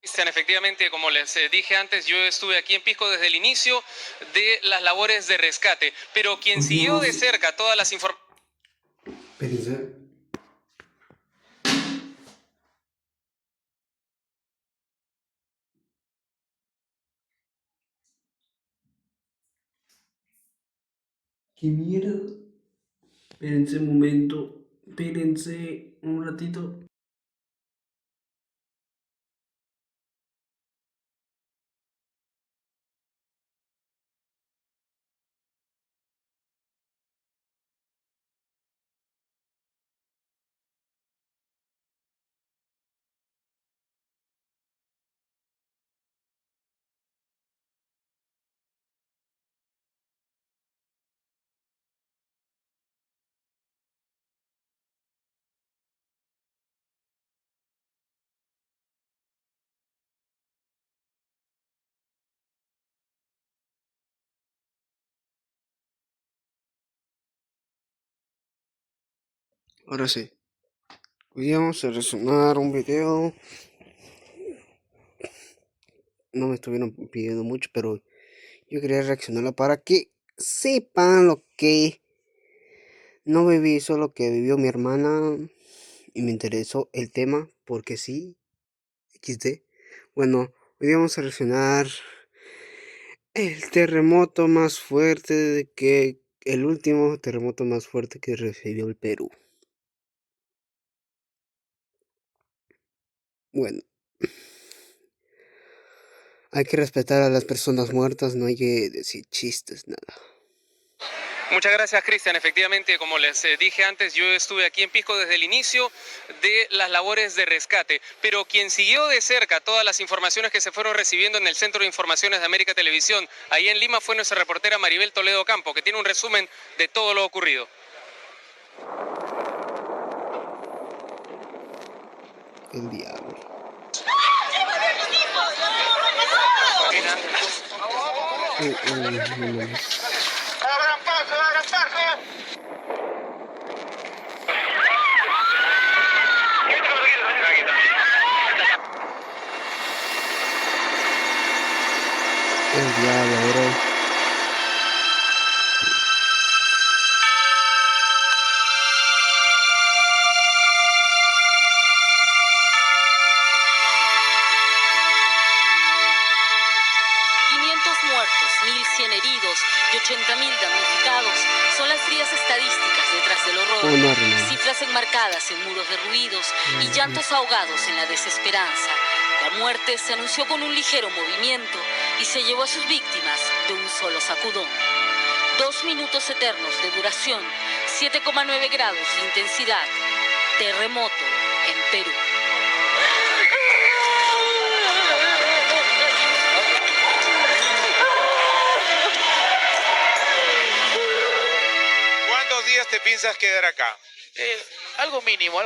Cristian, efectivamente, como les dije antes, yo estuve aquí en Pisco desde el inicio de las labores de rescate, pero quien siguió de cerca todas las informaciones... Espérense. ¿Qué mierda? Espérense un momento. Espérense un ratito. Ahora sí. Hoy vamos a resonar un video. No me estuvieron pidiendo mucho, pero yo quería reaccionarlo para que sepan lo que no viví, solo que vivió mi hermana. Y me interesó el tema, porque sí, XD. Bueno, hoy vamos a reaccionar el terremoto más fuerte que... El último terremoto más fuerte que recibió el Perú. Bueno, hay que respetar a las personas muertas, no hay que decir chistes, nada. Muchas gracias, Cristian. Efectivamente, como les dije antes, yo estuve aquí en Pisco desde el inicio de las labores de rescate, pero quien siguió de cerca todas las informaciones que se fueron recibiendo en el Centro de Informaciones de América Televisión, ahí en Lima, fue nuestra reportera Maribel Toledo Campo, que tiene un resumen de todo lo ocurrido. El diablo. No mames. ¡Abran paso, abran paso! El diablo, bro. Muertos, 1.100 heridos y 80.000 damnificados son las frías estadísticas detrás del horror. Oh, no, hermano. Cifras enmarcadas en muros derruidos y llantos ahogados en la desesperanza. La muerte se anunció con un ligero movimiento y se llevó a sus víctimas de un solo sacudón. 2 minutos eternos de duración, 7,9 grados de intensidad. Terremoto en Perú. ¿Cuántos días te piensas quedar acá? Algo mínimo.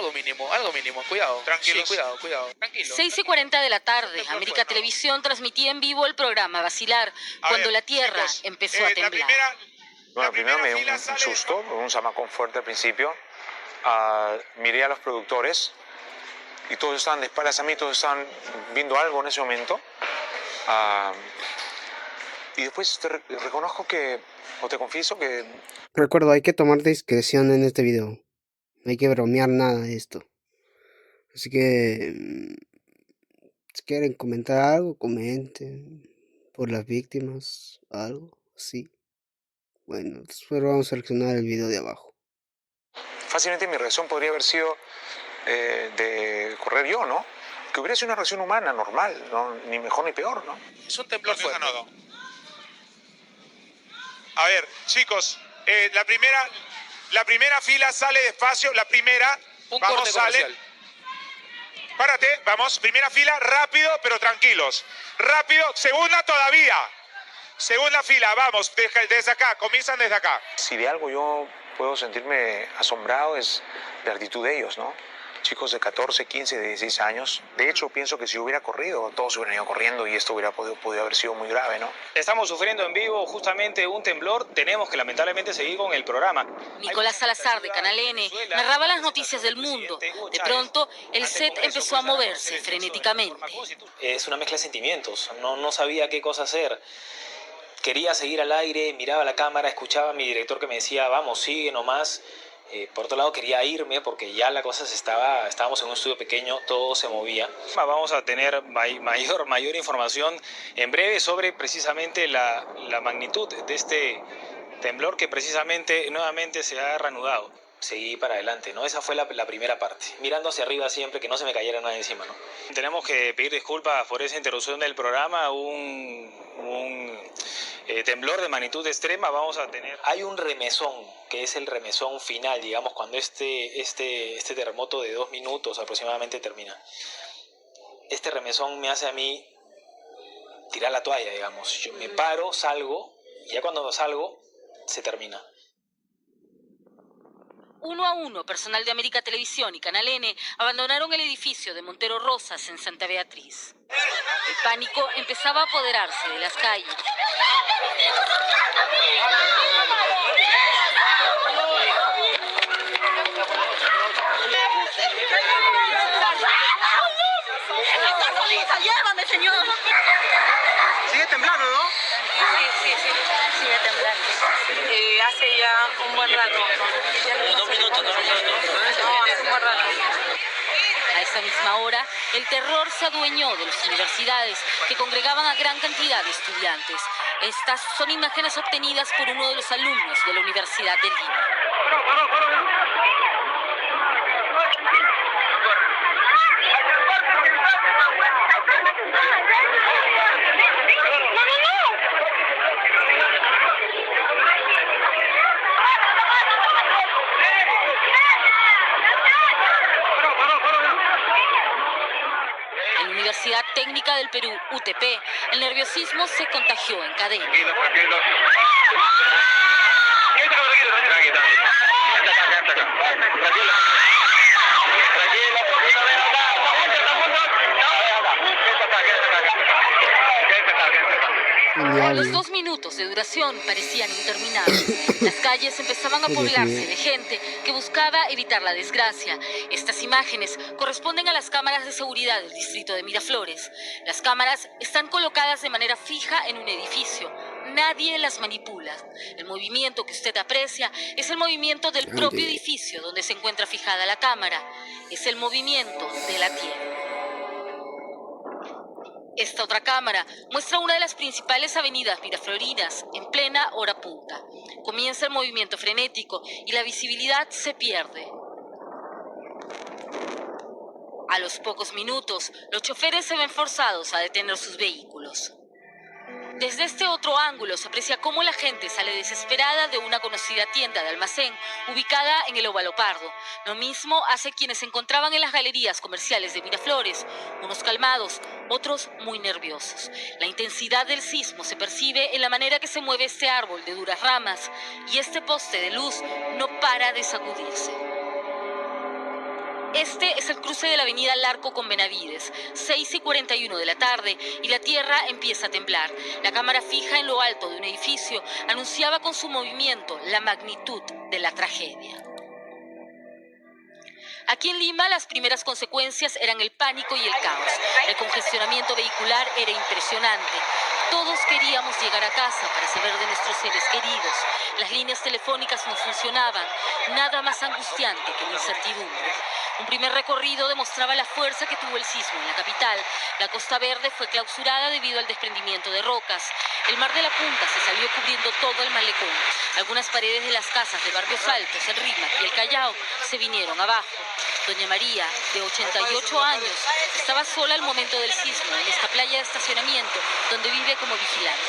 Cuidado. Tranquilos. Sí, cuidado. Tranquilo. 6:40 de la tarde, América Televisión transmitía en vivo el programa Vacilar, cuando la tierra empezó a temblar. Bueno, primero me dio un susto, un zamacón fuerte al principio. Miré a los productores y todos estaban de espaldas a mí, todos estaban viendo algo en ese momento. Y después te reconozco que, o te confieso que... Recuerdo, hay que tomar discreción en este video. No hay que bromear nada de esto. Así que... si quieren comentar algo, comenten. Por las víctimas, algo así. Bueno, después vamos a seleccionar el video de abajo. Fácilmente mi reacción podría haber sido de correr yo, ¿no? Que hubiera sido una reacción humana, normal, ¿no? Ni mejor ni peor, ¿no? Es un temblor fuerte. A ver, chicos, la primera fila sale despacio, la primera. Un vamos, corte sale. comercial. Párate, vamos, primera fila, rápido, pero tranquilos. Rápido, segunda todavía. Segunda fila, vamos, desde acá, comienzan desde acá. Si de algo yo puedo sentirme asombrado es de la actitud de ellos, ¿no? chicos de 14, 15, 16 años. De hecho, pienso que si hubiera corrido, todos hubieran ido corriendo y esto hubiera podido haber sido muy grave, ¿no? Estamos sufriendo en vivo justamente un temblor. Tenemos que lamentablemente seguir con el programa. Nicolás Salazar de Canal N narraba las noticias del mundo. De pronto, el set empezó a moverse frenéticamente. Es una mezcla de sentimientos. No sabía qué cosa hacer. Quería seguir al aire, miraba la cámara, escuchaba a mi director que me decía, vamos, sigue nomás. Por otro lado quería irme porque ya la cosa estábamos en un estudio pequeño, todo se movía. Vamos a tener mayor información en breve sobre precisamente la magnitud de este temblor que precisamente nuevamente se ha reanudado. Seguí para adelante, ¿no? Esa fue la primera parte, mirando hacia arriba siempre, que no se me cayera nada encima, ¿no? Tenemos que pedir disculpas por esa interrupción del programa, un temblor de magnitud extrema vamos a tener. Hay un remesón, que es el remesón final, digamos, cuando este terremoto de 2 minutos aproximadamente termina. Este remesón me hace a mí tirar la toalla, digamos. Yo me paro, salgo, y ya cuando salgo, se termina. 1 a 1, personal de América Televisión y Canal N abandonaron el edificio de Montero Rosas en Santa Beatriz. El pánico empezaba a apoderarse de las calles. ¡Llévame, señor! Sigue temblando, ¿no? Sí, sigue temblando. Hace ya un buen rato. 2 minutos, ¿no? No, hace un buen rato. A esa misma hora, el terror se adueñó de las universidades que congregaban a gran cantidad de estudiantes. Estas son imágenes obtenidas por uno de los alumnos de la Universidad de Lima. En la Universidad Técnica del Perú, UTP, el nerviosismo se contagió en cadena. Los 2 minutos de duración parecían interminables. Las calles empezaban a poblarse de gente que buscaba evitar la desgracia. Estas imágenes corresponden a las cámaras de seguridad del distrito de Miraflores. Las cámaras están colocadas de manera fija en un edificio. Nadie las manipula. El movimiento que usted aprecia es el movimiento del propio edificio donde se encuentra fijada la cámara. Es el movimiento de la tierra. Esta otra cámara muestra una de las principales avenidas miraflorinas en plena hora punta. Comienza el movimiento frenético y la visibilidad se pierde. A los pocos minutos, los choferes se ven forzados a detener sus vehículos. Desde este otro ángulo se aprecia cómo la gente sale desesperada de una conocida tienda de almacén ubicada en el Óvalo Pardo. Lo mismo hace quienes se encontraban en las galerías comerciales de Miraflores, unos calmados, otros muy nerviosos. La intensidad del sismo se percibe en la manera que se mueve este árbol de duras ramas y este poste de luz no para de sacudirse. Este es el cruce de la avenida Larco con Benavides, 6:41 de la tarde, y la tierra empieza a temblar. La cámara fija en lo alto de un edificio anunciaba con su movimiento la magnitud de la tragedia. Aquí en Lima las primeras consecuencias eran el pánico y el caos. El congestionamiento vehicular era impresionante. Todos queríamos llegar a casa para saber de nuestros seres queridos. Las líneas telefónicas no funcionaban. Nada más angustiante que la incertidumbre. Un primer recorrido demostraba la fuerza que tuvo el sismo en la capital. La Costa Verde fue clausurada debido al desprendimiento de rocas. El Mar de la Punta se salió cubriendo todo el malecón. Algunas paredes de las casas de Barrios Altos, el Rímac y el Callao se vinieron abajo. Doña María, de 88 años, estaba sola al momento del sismo en esta playa de estacionamiento donde vive como vigilante.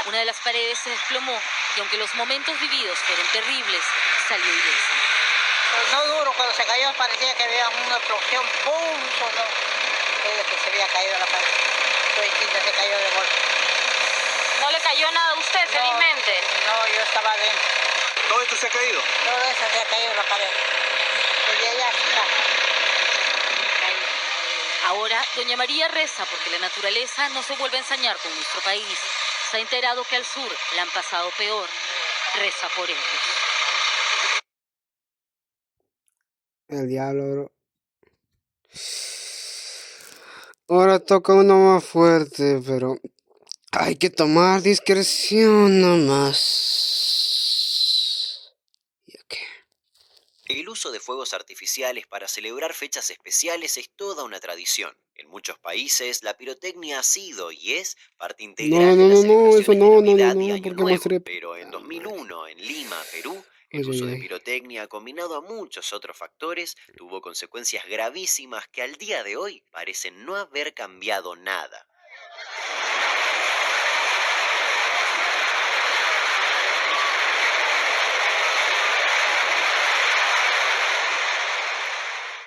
Una de las paredes se desplomó y aunque los momentos vividos fueron terribles, salió ilesa. No duro, cuando se cayó parecía que había una explosión, ¡pum! Sonó. Que se había caído la pared. Se cayó de golpe. ¿No le cayó nada a usted, felizmente? No, yo estaba adentro. ¿Todo esto se ha caído? Todo eso se ha caído en la pared. Y ella está. Ahora, doña María reza porque la naturaleza no se vuelva a ensañar con nuestro país. Se ha enterado que al sur la han pasado peor. Reza por ellos. El diablo, bro. Ahora toca uno más fuerte, pero hay que tomar discreción nomás. ¿Y qué? El uso de fuegos artificiales para celebrar fechas especiales es toda una tradición. En muchos países, la pirotecnia ha sido y es parte integral de las celebraciones de Navidad y Año porque Nuevo. mostré. Pero en 2001, en Lima, Perú, el Oye, uso de oye. pirotecnia, combinado a muchos otros factores, tuvo consecuencias gravísimas que al día de hoy parecen no haber cambiado nada.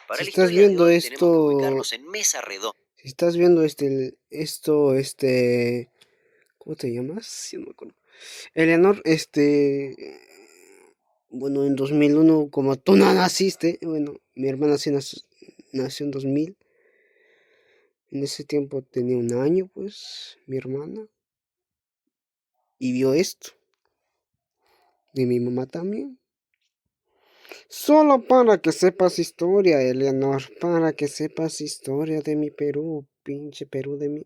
Para Si la estás historia de viendo hoy tenemos que esto, ubicarnos en mesa redonda. si estás viendo ¿cómo te llamas? Sí, no me acuerdo. Eleanor, bueno, en 2001, como tú no naciste, bueno, mi hermana sí nació en 2000. En ese tiempo tenía 1 año, pues, mi hermana. Y vio esto. Y mi mamá también. Solo para que sepas historia, Eleanor. Para que sepas historia de mi Perú. Pinche Perú de mi...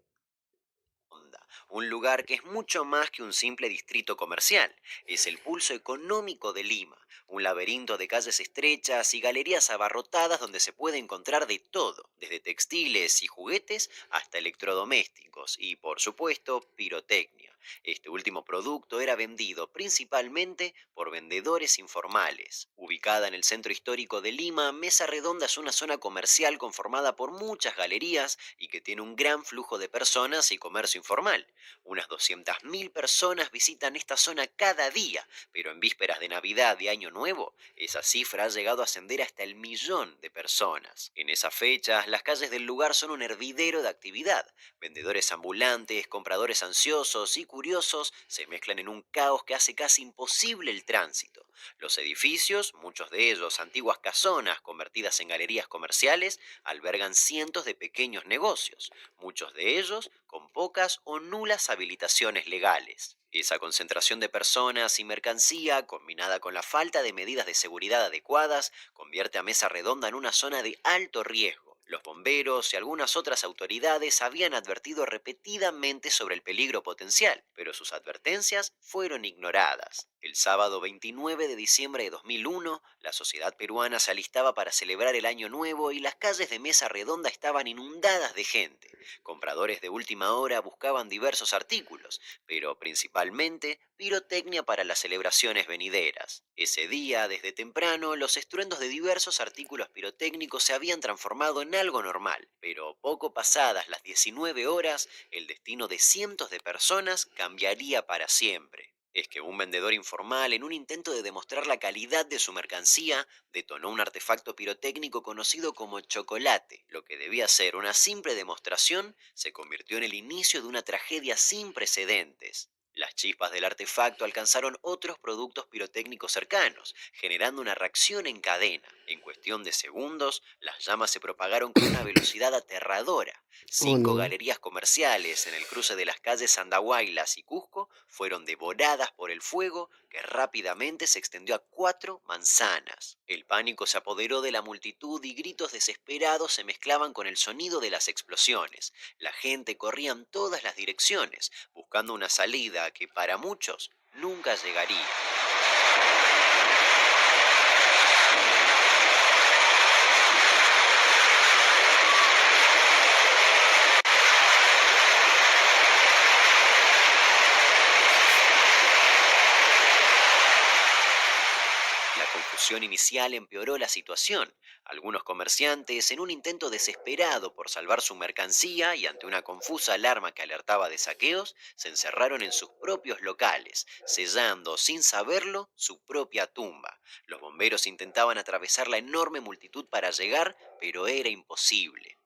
Un lugar que es mucho más que un simple distrito comercial. Es el pulso económico de Lima, un laberinto de calles estrechas y galerías abarrotadas donde se puede encontrar de todo, desde textiles y juguetes hasta electrodomésticos y, por supuesto, pirotecnia. Este último producto era vendido principalmente por vendedores informales. Ubicada en el centro histórico de Lima, Mesa Redonda es una zona comercial conformada por muchas galerías y que tiene un gran flujo de personas y comercio informal. Unas 200.000 personas visitan esta zona cada día, pero en vísperas de Navidad y Año Nuevo, esa cifra ha llegado a ascender hasta el 1.000.000 de personas. En esas fechas, las calles del lugar son un hervidero de actividad. Vendedores ambulantes, compradores ansiosos y curiosos se mezclan en un caos que hace casi imposible el tránsito. Los edificios, muchos de ellos antiguas casonas convertidas en galerías comerciales, albergan cientos de pequeños negocios, muchos de ellos con pocas o nulas habilitaciones legales. Esa concentración de personas y mercancía, combinada con la falta de medidas de seguridad adecuadas, convierte a Mesa Redonda en una zona de alto riesgo. Los bomberos y algunas otras autoridades habían advertido repetidamente sobre el peligro potencial, pero sus advertencias fueron ignoradas. El sábado 29 de diciembre de 2001, la sociedad peruana se alistaba para celebrar el Año Nuevo y las calles de Mesa Redonda estaban inundadas de gente. Compradores de última hora buscaban diversos artículos, pero principalmente pirotecnia para las celebraciones venideras. Ese día, desde temprano, los estruendos de diversos artículos pirotécnicos se habían transformado en algo normal, pero poco pasadas las 19 horas, el destino de cientos de personas cambiaría para siempre. Es que un vendedor informal, en un intento de demostrar la calidad de su mercancía, detonó un artefacto pirotécnico conocido como chocolate. Lo que debía ser una simple demostración se convirtió en el inicio de una tragedia sin precedentes. Las chispas del artefacto alcanzaron otros productos pirotécnicos cercanos, generando una reacción en cadena. En cuestión de segundos, las llamas se propagaron con una velocidad aterradora. 5 galerías comerciales en el cruce de las calles Andahuaylas y Cusco fueron devoradas por el fuego que rápidamente se extendió a 4 manzanas. El pánico se apoderó de la multitud y gritos desesperados se mezclaban con el sonido de las explosiones. La gente corría en todas las direcciones, buscando una salida que para muchos nunca llegaría. La confusión inicial empeoró la situación. Algunos comerciantes, en un intento desesperado por salvar su mercancía y ante una confusa alarma que alertaba de saqueos, se encerraron en sus propios locales, sellando, sin saberlo, su propia tumba. Los bomberos intentaban atravesar la enorme multitud para llegar, pero era imposible.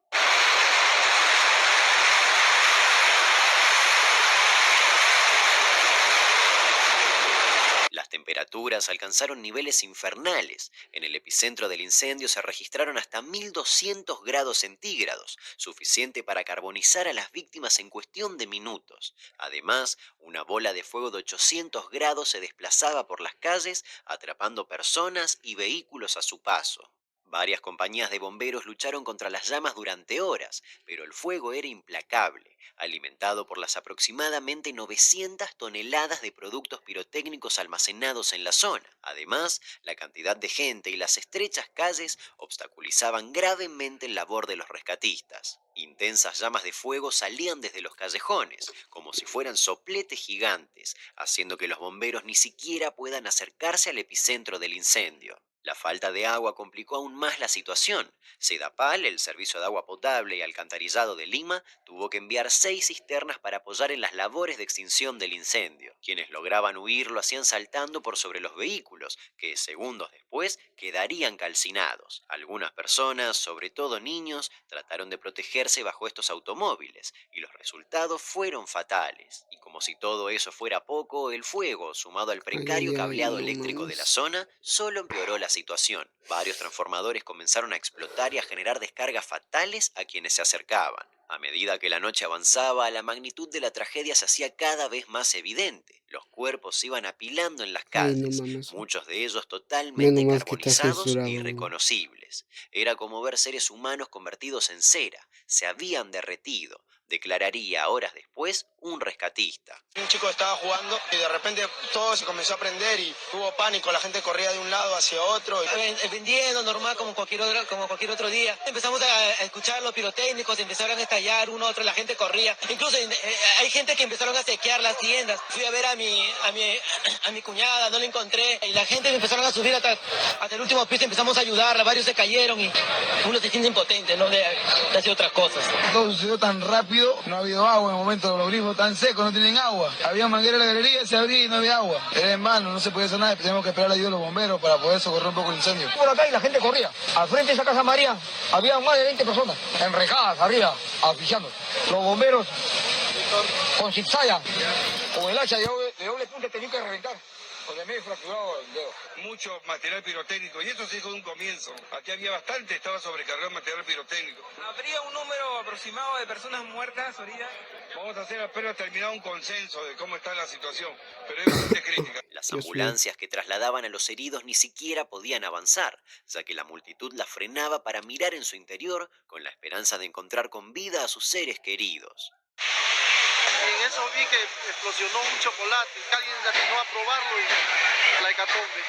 Las temperaturas temperaturas alcanzaron niveles infernales. En el epicentro del incendio se registraron hasta 1200 grados centígrados, suficiente para carbonizar a las víctimas en cuestión de minutos. Además, una bola de fuego de 800 grados se desplazaba por las calles, atrapando personas y vehículos a su paso. Varias compañías de bomberos lucharon contra las llamas durante horas, pero el fuego era implacable, alimentado por las aproximadamente 900 toneladas de productos pirotécnicos almacenados en la zona. Además, la cantidad de gente y las estrechas calles obstaculizaban gravemente la labor de los rescatistas. Intensas llamas de fuego salían desde los callejones, como si fueran sopletes gigantes, haciendo que los bomberos ni siquiera puedan acercarse al epicentro del incendio. La falta de agua complicó aún más la situación. Sedapal, el servicio de agua potable y alcantarillado de Lima, tuvo que enviar 6 cisternas para apoyar en las labores de extinción del incendio. Quienes lograban huir lo hacían saltando por sobre los vehículos, que segundos después quedarían calcinados. Algunas personas, sobre todo niños, trataron de protegerse bajo estos automóviles, y los resultados fueron fatales. Y como si todo eso fuera poco, el fuego, sumado al precario cableado eléctrico de la zona, solo empeoró la situación. Varios transformadores comenzaron a explotar y a generar descargas fatales a quienes se acercaban. A medida que la noche avanzaba, la magnitud de la tragedia se hacía cada vez más evidente. Los cuerpos se iban apilando en las calles, muchos de ellos totalmente carbonizados e irreconocibles. Era como ver seres humanos convertidos en cera. Se habían derretido, declararía horas después un rescatista. Un chico estaba jugando y de repente todo se comenzó a prender y hubo pánico, la gente corría de un lado hacia otro. Vendiendo normal como cualquier otro día. Empezamos a escuchar los pirotécnicos, empezaron a estallar uno a otro, la gente corría. Incluso hay gente que empezaron a sequear las tiendas. Fui a ver a mi cuñada, no la encontré. Y la gente me empezaron a subir hasta el último piso, empezamos a ayudarla, varios se cayeron y uno se siente impotente, ¿no? De hacer otras cosas. Todo sucedió tan rápido, no ha habido agua en el momento, los grifos tan secos, no tienen agua. Había manguera en la galería, se abría y no había agua. Era en vano, no se podía hacer nada, teníamos que esperar la ayuda de los bomberos para poder socorrer un poco el incendio. Por acá y la gente corría. Al frente de esa casa María había más de 20 personas enrejadas arriba, asfixiando. Los bomberos con zipsaya, con el hacha de doble punta tenían que reventar. Porque me he fracturado el dedo. Mucho material pirotécnico, y esto se dijo de un comienzo. Aquí había bastante, estaba sobrecargado el material pirotécnico. ¿Habría un número aproximado de personas muertas ahorita? Vamos a hacer, espero terminar un consenso de cómo está la situación, pero es bastante crítica. Las ambulancias que trasladaban a los heridos ni siquiera podían avanzar, ya que la multitud las frenaba para mirar en su interior con la esperanza de encontrar con vida a sus seres queridos. En eso vi que explosionó un chocolate, que alguien se atinó a probarlo y la hecatombe.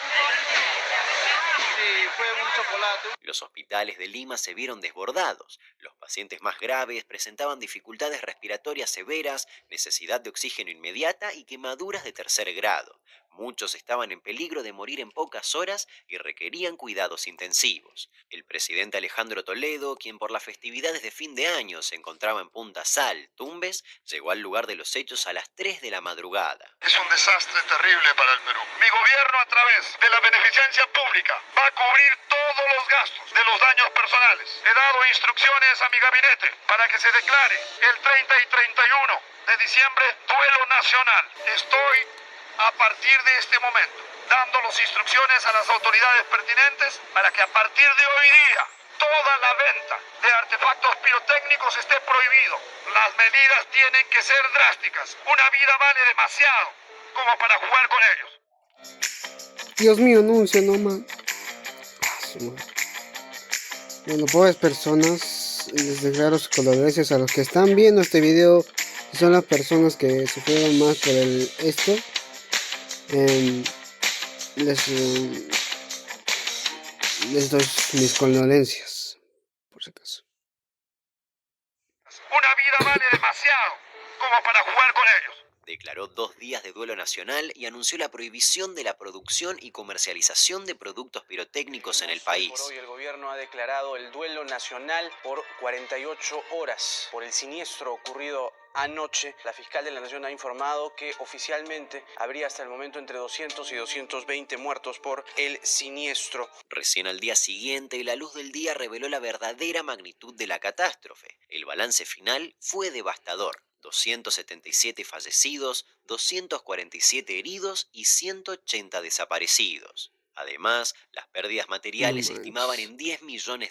Sí, fue un chocolate. Los hospitales de Lima se vieron desbordados. Los pacientes más graves presentaban dificultades respiratorias severas, necesidad de oxígeno inmediata y quemaduras de tercer grado. Muchos estaban en peligro de morir en pocas horas y requerían cuidados intensivos. El presidente Alejandro Toledo, quien por las festividades de fin de año se encontraba en Punta Sal, Tumbes, llegó al lugar de los hechos a las 3 de la madrugada. Es un desastre terrible para el Perú. Mi gobierno, a través de la beneficencia pública, va a cubrir todos los gastos de los daños personales. He dado instrucciones a mi gabinete para que se declare el 30 y 31 de diciembre duelo nacional. Estoy, a partir de este momento, dando las instrucciones a las autoridades pertinentes para que a partir de hoy día toda la venta de artefactos pirotécnicos esté prohibido. Las medidas tienen que ser drásticas. Una vida vale demasiado como para jugar con ellos. Dios mío, anuncio, no man. Bueno, pobres personas, les declaro sus condolencias a los que están viendo este video, que son las personas que sufrieron más por esto. Les doy mis condolencias, por si acaso. Una vida vale demasiado como para jugar con ellos. Declaró 2 días de duelo nacional y anunció la prohibición de la producción y comercialización de productos pirotécnicos en el país. Por hoy el gobierno ha declarado el duelo nacional por 48 horas por el siniestro ocurrido anoche. La fiscal de la Nación ha informado que oficialmente habría hasta el momento entre 200 y 220 muertos por el siniestro. Recién al día siguiente, la luz del día reveló la verdadera magnitud de la catástrofe. El balance final fue devastador. 277 fallecidos, 247 heridos y 180 desaparecidos. Además, las pérdidas materiales se estimaban en $10 millones.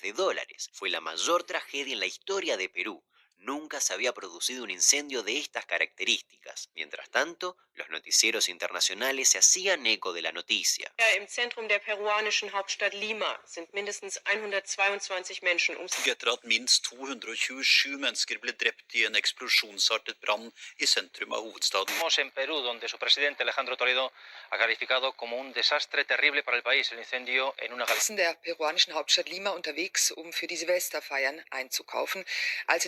Fue la mayor tragedia en la historia de Perú. Nunca se había producido un incendio de estas características. Mientras tanto, los noticieros internacionales se hacían eco de la noticia. Im Zentrum der peruanischen Hauptstadt Lima sind mindestens 122 Menschen Etter at minst 227 mennesker ble drept i en eksplosjonsartet brann i sentrum av hovedstaden. Estamos en Perú, donde su presidente Alejandro Toledo ha calificado como un desastre terrible para el país el incendio en una in der peruanischen Hauptstadt Lima unterwegs, für die Silvesterfeiern einzukaufen.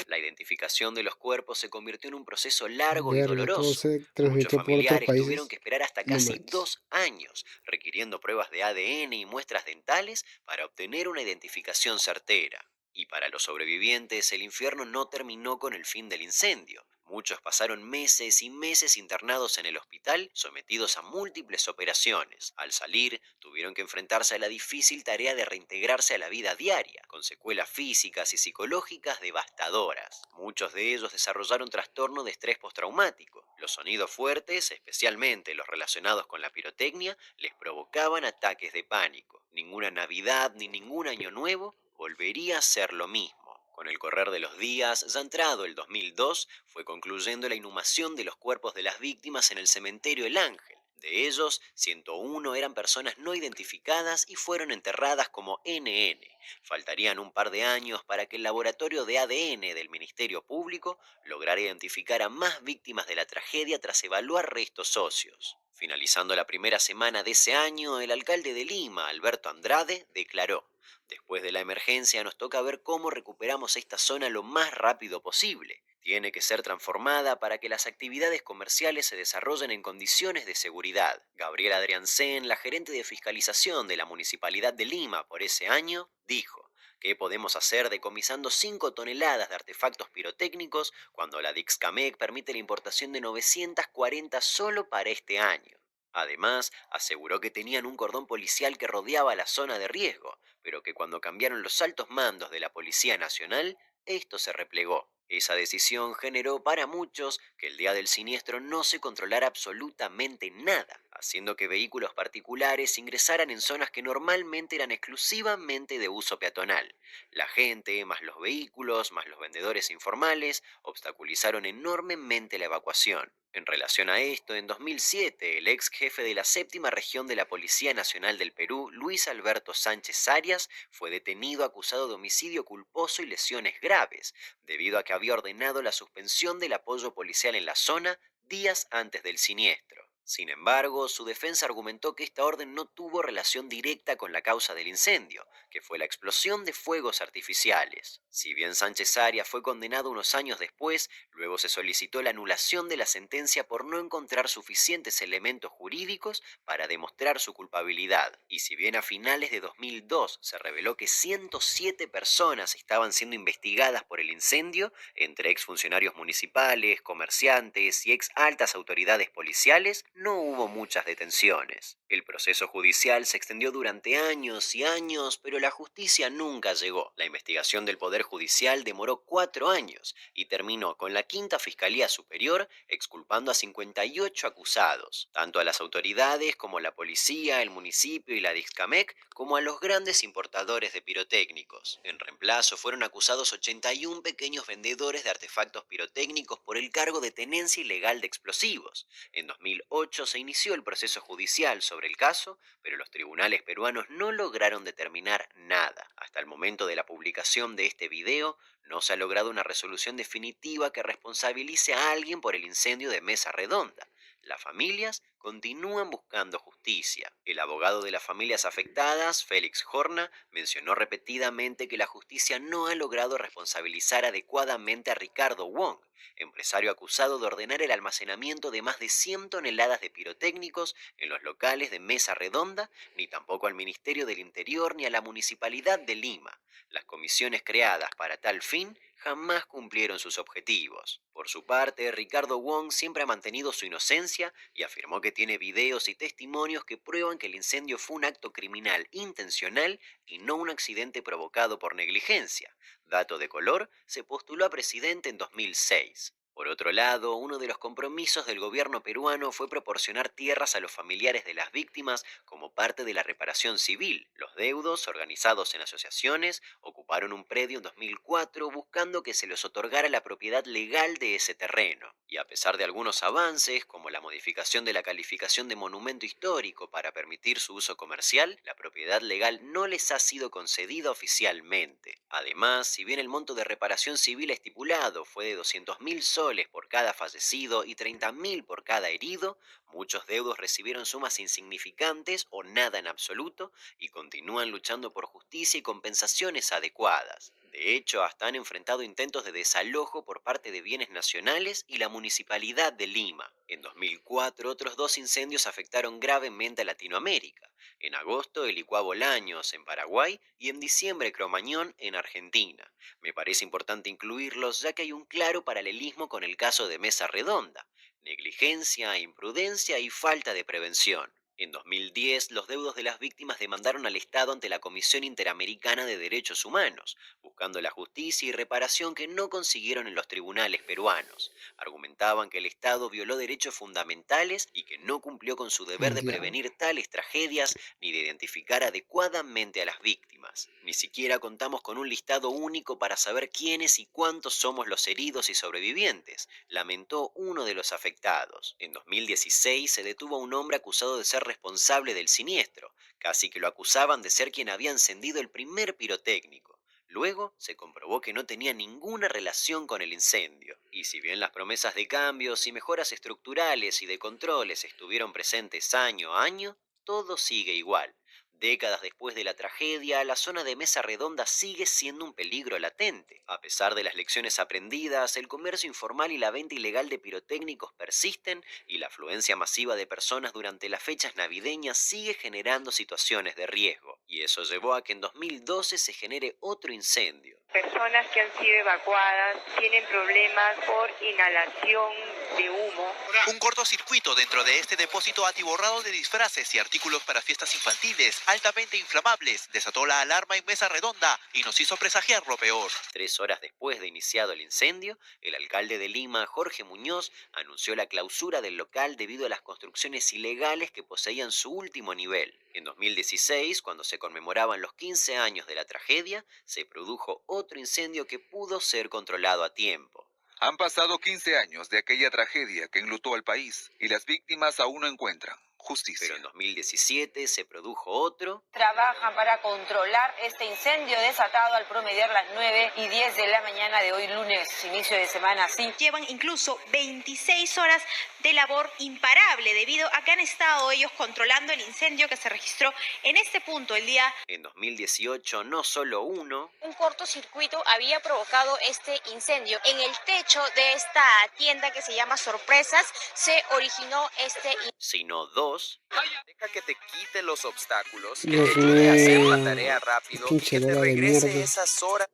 La identificación de los cuerpos se convirtió en un proceso largo y Verga, todo doloroso. se Muchos transmitió por otros familiares países. tuvieron que esperar hasta No casi manches. 2 años, requiriendo pruebas de ADN y muestras dentales para obtener una identificación certera. Y para los sobrevivientes, el infierno no terminó con el fin del incendio. Muchos pasaron meses y meses internados en el hospital, sometidos a múltiples operaciones. Al salir, tuvieron que enfrentarse a la difícil tarea de reintegrarse a la vida diaria, con secuelas físicas y psicológicas devastadoras. Muchos de ellos desarrollaron trastorno de estrés postraumático. Los sonidos fuertes, especialmente los relacionados con la pirotecnia, les provocaban ataques de pánico. Ninguna Navidad ni ningún Año Nuevo volvería a ser lo mismo. Con el correr de los días, ya entrado el 2002, fue concluyendo la inhumación de los cuerpos de las víctimas en el cementerio El Ángel. De ellos, 101 eran personas no identificadas y fueron enterradas como NN. Faltarían un par de años para que el laboratorio de ADN del Ministerio Público lograra identificar a más víctimas de la tragedia tras evaluar restos óseos. Finalizando la primera semana de ese año, el alcalde de Lima, Alberto Andrade, declaró: "Después de la emergencia nos toca ver cómo recuperamos esta zona lo más rápido posible. Tiene que ser transformada para que las actividades comerciales se desarrollen en condiciones de seguridad". Gabriela Adriancén, la gerente de fiscalización de la Municipalidad de Lima por ese año, dijo: "¿Qué podemos hacer decomisando 5 toneladas de artefactos pirotécnicos cuando la Dixcamec permite la importación de 940 solo para este año?". Además, aseguró que tenían un cordón policial que rodeaba la zona de riesgo, pero que cuando cambiaron los altos mandos de la Policía Nacional, esto se replegó. Esa decisión generó para muchos que el día del siniestro no se controlara absolutamente nada, haciendo que vehículos particulares ingresaran en zonas que normalmente eran exclusivamente de uso peatonal. La gente, más los vehículos, más los vendedores informales, obstaculizaron enormemente la evacuación. En relación a esto, en 2007, el ex jefe de la 7ª región de la Policía Nacional del Perú, Luis Alberto Sánchez Arias, fue detenido acusado de homicidio culposo y lesiones graves, debido a que había ordenado la suspensión del apoyo policial en la zona días antes del siniestro. Sin embargo, su defensa argumentó que esta orden no tuvo relación directa con la causa del incendio, que fue la explosión de fuegos artificiales. Si bien Sánchez Arias fue condenado unos años después, luego se solicitó la anulación de la sentencia por no encontrar suficientes elementos jurídicos para demostrar su culpabilidad. Y si bien a finales de 2002 se reveló que 107 personas estaban siendo investigadas por el incendio, entre exfuncionarios municipales, comerciantes y ex altas autoridades policiales, no hubo muchas detenciones. El proceso judicial se extendió durante años y años, pero la justicia nunca llegó. La investigación del Poder Judicial demoró 4 años y terminó con la 5ª Fiscalía Superior exculpando a 58 acusados, tanto a las autoridades como la policía, el municipio y la Dixcamec, como a los grandes importadores de pirotécnicos. En reemplazo fueron acusados 81 pequeños vendedores de artefactos pirotécnicos por el cargo de tenencia ilegal de explosivos. En 2008 se inició el proceso judicial sobre el caso, pero los tribunales peruanos no lograron determinar nada. Hasta el momento de la publicación de este video, no se ha logrado una resolución definitiva que responsabilice a alguien por el incendio de Mesa Redonda. Las familias continúan buscando justicia. El abogado de las familias afectadas, Félix Horna, mencionó repetidamente que la justicia no ha logrado responsabilizar adecuadamente a Ricardo Wong, empresario acusado de ordenar el almacenamiento de más de 100 toneladas de pirotécnicos en los locales de Mesa Redonda, ni tampoco al Ministerio del Interior ni a la Municipalidad de Lima. Las comisiones creadas para tal fin jamás cumplieron sus objetivos. Por su parte, Ricardo Wong siempre ha mantenido su inocencia y afirmó que tiene videos y testimonios que prueban que el incendio fue un acto criminal intencional y no un accidente provocado por negligencia. Dato de color, se postuló a presidente en 2006. Por otro lado, uno de los compromisos del gobierno peruano fue proporcionar tierras a los familiares de las víctimas como parte de la reparación civil. Los deudos, organizados en asociaciones, ocuparon un predio en 2004 buscando que se les otorgara la propiedad legal de ese terreno. Y a pesar de algunos avances, como la modificación de la calificación de monumento histórico para permitir su uso comercial, la propiedad legal no les ha sido concedida oficialmente. Además, si bien el monto de reparación civil estipulado fue de 200.000 soles por cada fallecido y 30.000 por cada herido, muchos deudos recibieron sumas insignificantes o nada en absoluto y continúan luchando por justicia y compensaciones adecuadas. De hecho, hasta han enfrentado intentos de desalojo por parte de bienes nacionales y la Municipalidad de Lima. En 2004, otros 2 incendios afectaron gravemente a Latinoamérica. En agosto, el Icua Bolaños en Paraguay y en diciembre, Cromañón en Argentina. Me parece importante incluirlos ya que hay un claro paralelismo con el caso de Mesa Redonda: negligencia, imprudencia y falta de prevención. En 2010, los deudos de las víctimas demandaron al Estado ante la Comisión Interamericana de Derechos Humanos, buscando la justicia y reparación que no consiguieron en los tribunales peruanos. Argumentaban que el Estado violó derechos fundamentales y que no cumplió con su deber de prevenir tales tragedias ni de identificar adecuadamente a las víctimas. Ni siquiera contamos con un listado único para saber quiénes y cuántos somos los heridos y sobrevivientes, lamentó uno de los afectados. En 2016 se detuvo a un hombre acusado de ser responsable del siniestro, casi que lo acusaban de ser quien había encendido el primer pirotécnico. Luego se comprobó que no tenía ninguna relación con el incendio. Y si bien las promesas de cambios y mejoras estructurales y de controles estuvieron presentes año a año, todo sigue igual. Décadas después de la tragedia, la zona de Mesa Redonda sigue siendo un peligro latente. A pesar de las lecciones aprendidas, el comercio informal y la venta ilegal de pirotécnicos persisten y la afluencia masiva de personas durante las fechas navideñas sigue generando situaciones de riesgo. Y eso llevó a que en 2012 se genere otro incendio. Personas que han sido evacuadas tienen problemas por inhalación de humo. Un cortocircuito dentro de este depósito atiborrado de disfraces y artículos para fiestas infantiles altamente inflamables desató la alarma en Mesa Redonda y nos hizo presagiar lo peor. 3 horas después de iniciado el incendio, el alcalde de Lima, Jorge Muñoz, anunció la clausura del local debido a las construcciones ilegales que poseían su último nivel. En 2016, cuando se conmemoraban los 15 años de la tragedia, se produjo otro incendio que pudo ser controlado a tiempo. Han pasado 15 años de aquella tragedia que enlutó al país y las víctimas aún no encuentran justicia. Pero en 2017 se produjo otro. Trabajan para controlar este incendio desatado al promediar las 9:10 de la mañana de hoy lunes, inicio de semana. Sí. Llevan incluso 26 horas de labor imparable debido a que han estado ellos controlando el incendio que se registró en este punto el día. En 2018 no solo uno. Un cortocircuito había provocado este incendio. En el techo de esta tienda que se llama Sorpresas se originó este incendio. Sino 2. Deja que te quite los obstáculos, que Dios te ayude a hacer mío, la tarea rápido y pinche que te loba de regrese mierda. esas horas.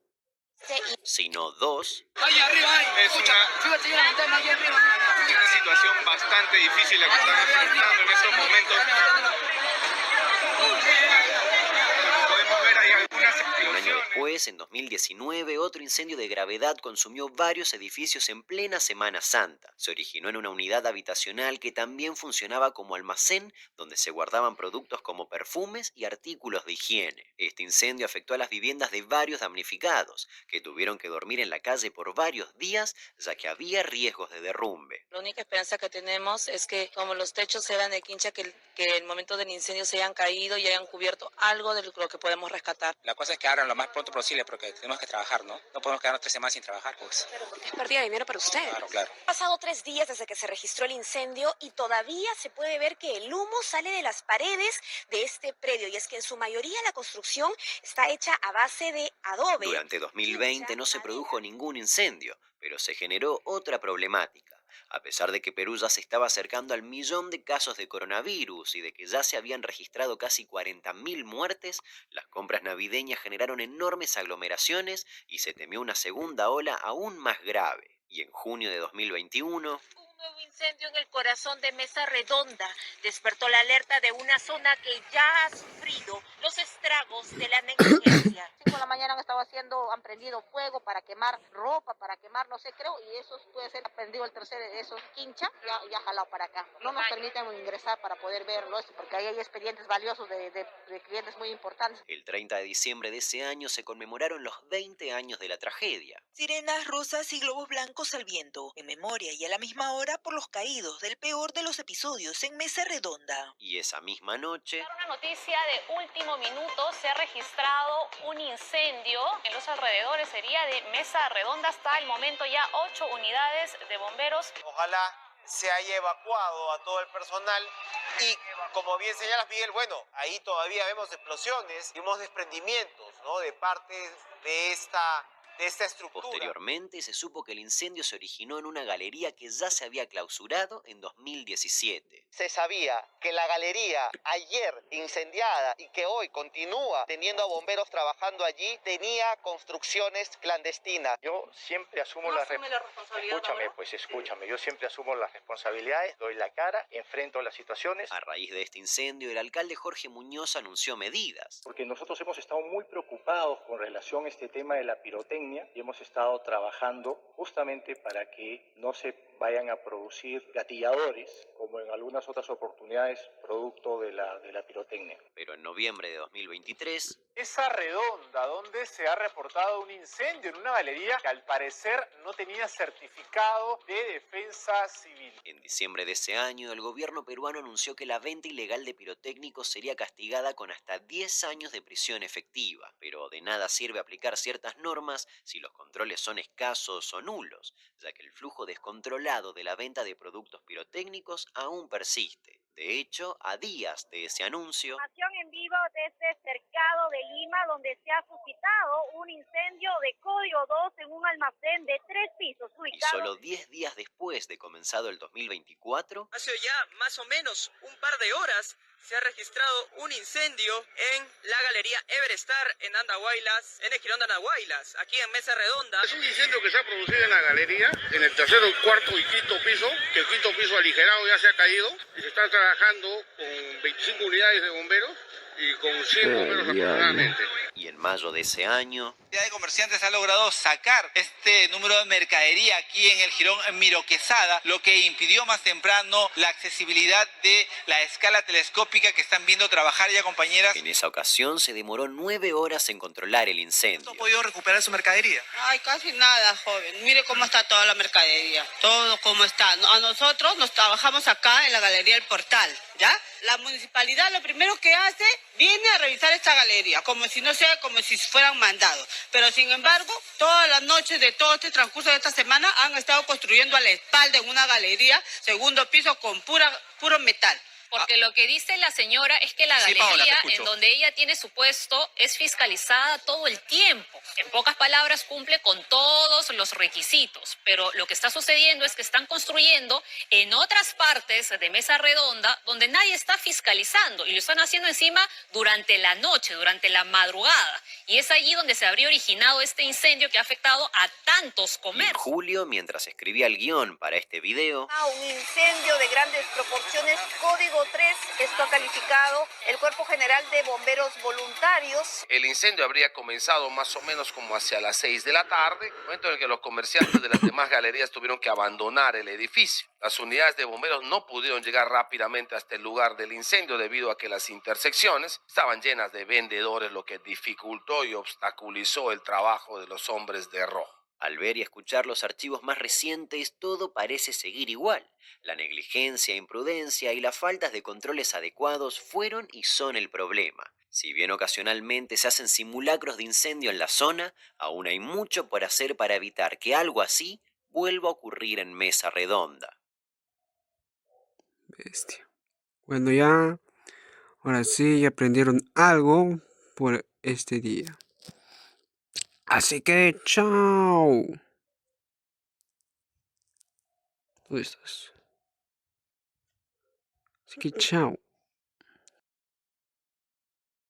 Sino 2. Allá arriba hay. Es una situación bastante difícil la que están enfrentando en estos momentos. Podemos ver ahí algunas Un año explosiones. después, en 2019, otro incendio de gravedad consumió varios edificios en plena Semana Santa. Se originó en una unidad habitacional que también funcionaba como almacén, donde se guardaban productos como perfumes y artículos de higiene. Este incendio afectó a las viviendas de varios damnificados, que tuvieron que dormir en la calle por varios días, ya que había riesgos de derrumbe. La única esperanza que tenemos es que, como los techos eran de quincha, que el momento del incendio se hayan caído y hayan cubierto algo de lo que podemos rescatar. La cosa es que abran lo más pronto posible porque tenemos que trabajar, ¿no? No podemos quedarnos 3 semanas sin trabajar, pues. Pero porque es pérdida de dinero para usted. Claro. Han pasado 3 días desde que se registró el incendio y todavía se puede ver que el humo sale de las paredes de este predio. Y es que en su mayoría la construcción está hecha a base de adobe. Durante 2020 no se produjo ningún incendio, pero se generó otra problemática. A pesar de que Perú ya se estaba acercando al 1.000.000 de casos de coronavirus y de que ya se habían registrado casi 40.000 muertes, las compras navideñas generaron enormes aglomeraciones y se temió una segunda ola aún más grave. Y en junio de 2021... Un nuevo incendio en el corazón de Mesa Redonda despertó la alerta de una zona que ya ha sufrido debido los estragos de la negligencia. 5 de la mañana han prendido fuego para quemar ropa, para quemar no sé, creo, y eso puede ser prendido el tercer, esos quincha, ya jalado para acá. No nos permiten ingresar para poder verlo, porque ahí hay expedientes valiosos de clientes muy importantes. El 30 de diciembre de ese año se conmemoraron los 20 años de la tragedia. Sirenas rosas y globos blancos al viento, en memoria y a la misma hora por los caídos del peor de los episodios en Mesa Redonda. Y esa misma noche... Una noticia de último minuto, se ha registrado un incendio en los alrededores, sería de Mesa Redonda. Hasta el momento ya 8 unidades de bomberos. Ojalá se haya evacuado a todo el personal y, como bien señalas, Miguel, bueno, ahí todavía vemos explosiones y vemos desprendimientos, ¿no?, de partes de esta estructura. Posteriormente se supo que el incendio se originó en una galería que ya se había clausurado en 2017. Se sabía que la galería ayer incendiada y que hoy continúa teniendo a bomberos trabajando allí tenía construcciones clandestinas. Yo siempre asumo la responsabilidad. Escúchame, yo siempre asumo las responsabilidades, doy la cara, enfrento las situaciones. A raíz de este incendio, el alcalde Jorge Muñoz anunció medidas. Porque nosotros hemos estado muy preocupados con relación a este tema de la pirotecnia y hemos estado trabajando justamente para que no se vayan a producir gatilladores, como en algunas otras oportunidades, producto de la pirotecnia. Pero en noviembre de 2023... Mesa Redonda, donde se ha reportado un incendio en una galería que al parecer no tenía certificado de defensa civil. En diciembre de ese año, el gobierno peruano anunció que la venta ilegal de pirotécnicos sería castigada con hasta 10 años de prisión efectiva. Pero de nada sirve aplicar ciertas normas si los controles son escasos o nulos, ya que el flujo descontrolado de la venta de productos pirotécnicos aún persiste. De hecho, a días de ese anuncio... Información en vivo desde Cercado de Lima, donde se ha suscitado un incendio de código 2 en un almacén de 3 pisos ubicado... Y solo 10 días después de comenzado el 2024... Hace ya más o menos un par de horas se ha registrado un incendio en la galería Everstar en Andahuaylas, en el Jirón de Andahuaylas, aquí en Mesa Redonda. Es un incendio que se ha producido en la galería, en el tercero, cuarto y quinto piso, que el quinto piso aligerado ya se ha caído, y se están trabajando con 25 unidades de bomberos y con 100 bomberos aproximadamente. Y en mayo de ese año... La comunidad de comerciantes ha logrado sacar este número de mercadería aquí en el Jirón Miro Quesada, lo que impidió más temprano la accesibilidad de la escala telescópica que están viendo trabajar ya, compañeras. En esa ocasión se demoró 9 horas en controlar el incendio. ¿No ha podido recuperar su mercadería? Ay, casi nada, joven. Mire cómo está toda la mercadería. Todo como está. A nosotros nos trabajamos acá en la Galería El Portal, ¿ya? La municipalidad lo primero que hace, viene a revisar esta galería, como si fueran mandados. Pero sin embargo, todas las noches de todo este transcurso de esta semana han estado construyendo a la espalda en una galería, segundo piso con puro metal. Porque lo que dice la señora es que la galería, Paola, en donde ella tiene su puesto, es fiscalizada todo el tiempo. En pocas palabras, cumple con todos los requisitos. Pero lo que está sucediendo es que están construyendo en otras partes de Mesa Redonda donde nadie está fiscalizando. Y lo están haciendo encima durante la noche, durante la madrugada. Y es allí donde se habría originado este incendio que ha afectado a tantos comercios. En julio, mientras escribía el guión para este video... Un incendio de grandes proporciones, código 3, esto ha calificado el Cuerpo General de Bomberos Voluntarios. El incendio habría comenzado más o menos como hacia las 6 de la tarde, momento en el que los comerciantes de las demás galerías tuvieron que abandonar el edificio. Las unidades de bomberos no pudieron llegar rápidamente hasta el lugar del incendio debido a que las intersecciones estaban llenas de vendedores, lo que dificultó y obstaculizó el trabajo de los hombres de rojo. Al ver y escuchar los archivos más recientes, todo parece seguir igual. La negligencia, imprudencia y las faltas de controles adecuados fueron y son el problema. Si bien ocasionalmente se hacen simulacros de incendio en la zona, aún hay mucho por hacer para evitar que algo así vuelva a ocurrir en Mesa Redonda. Bestia. Bueno, ya, ahora sí, ya aprendieron algo por este día. Así que, chao. ¿Dónde estás? Así que, chao.